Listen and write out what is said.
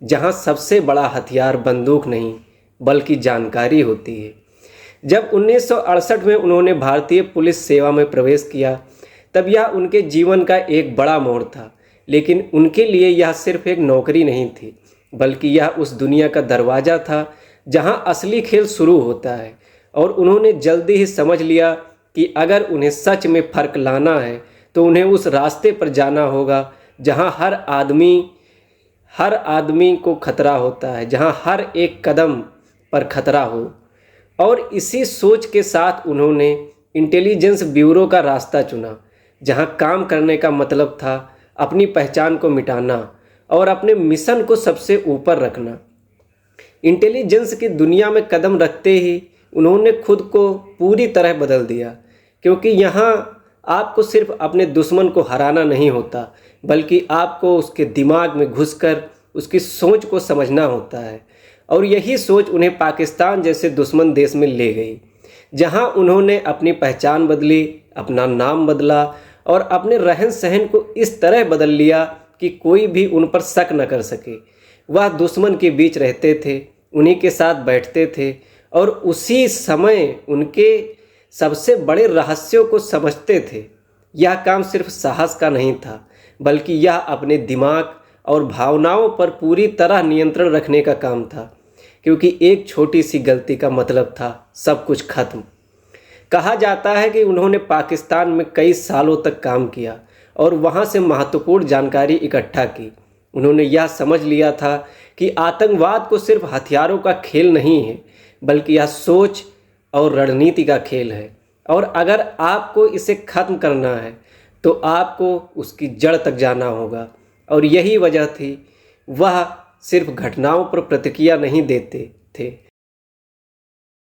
जहां सबसे बड़ा हथियार बंदूक नहीं बल्कि जानकारी होती है। जब 1968 में उन्होंने भारतीय पुलिस सेवा में प्रवेश किया तब यह उनके जीवन का एक बड़ा मोड़ था, लेकिन उनके लिए यह सिर्फ एक नौकरी नहीं थी, बल्कि यह उस दुनिया का दरवाज़ा था जहां असली खेल शुरू होता है। और उन्होंने जल्दी ही समझ लिया कि अगर उन्हें सच में फ़र्क लाना है तो उन्हें उस रास्ते पर जाना होगा जहां हर आदमी को खतरा होता है, जहां हर एक कदम पर खतरा हो। और इसी सोच के साथ उन्होंने इंटेलिजेंस ब्यूरो का रास्ता चुना, जहां काम करने का मतलब था अपनी पहचान को मिटाना और अपने मिशन को सबसे ऊपर रखना। इंटेलिजेंस की दुनिया में कदम रखते ही उन्होंने खुद को पूरी तरह बदल दिया, क्योंकि यहाँ आपको सिर्फ अपने दुश्मन को हराना नहीं होता, बल्कि आपको उसके दिमाग में घुसकर उसकी सोच को समझना होता है। और यही सोच उन्हें पाकिस्तान जैसे दुश्मन देश में ले गई, जहां उन्होंने अपनी पहचान बदली, अपना नाम बदला और अपने रहन सहन को इस तरह बदल लिया कि कोई भी उन पर शक न कर सके। वह दुश्मन के बीच रहते थे, उन्हीं के साथ बैठते थे और उसी समय उनके सबसे बड़े रहस्यों को समझते थे। यह काम सिर्फ साहस का नहीं था, बल्कि यह अपने दिमाग और भावनाओं पर पूरी तरह नियंत्रण रखने का काम था, क्योंकि एक छोटी सी गलती का मतलब था सब कुछ खत्म। कहा जाता है कि उन्होंने पाकिस्तान में कई सालों तक काम किया और वहां से महत्वपूर्ण जानकारी इकट्ठा की। उन्होंने यह समझ लिया था कि आतंकवाद को सिर्फ हथियारों का खेल नहीं है, बल्कि यह सोच और रणनीति का खेल है। और अगर आपको इसे ख़त्म करना है तो आपको उसकी जड़ तक जाना होगा। और यही वजह थी वह सिर्फ घटनाओं पर प्रतिक्रिया नहीं देते थे,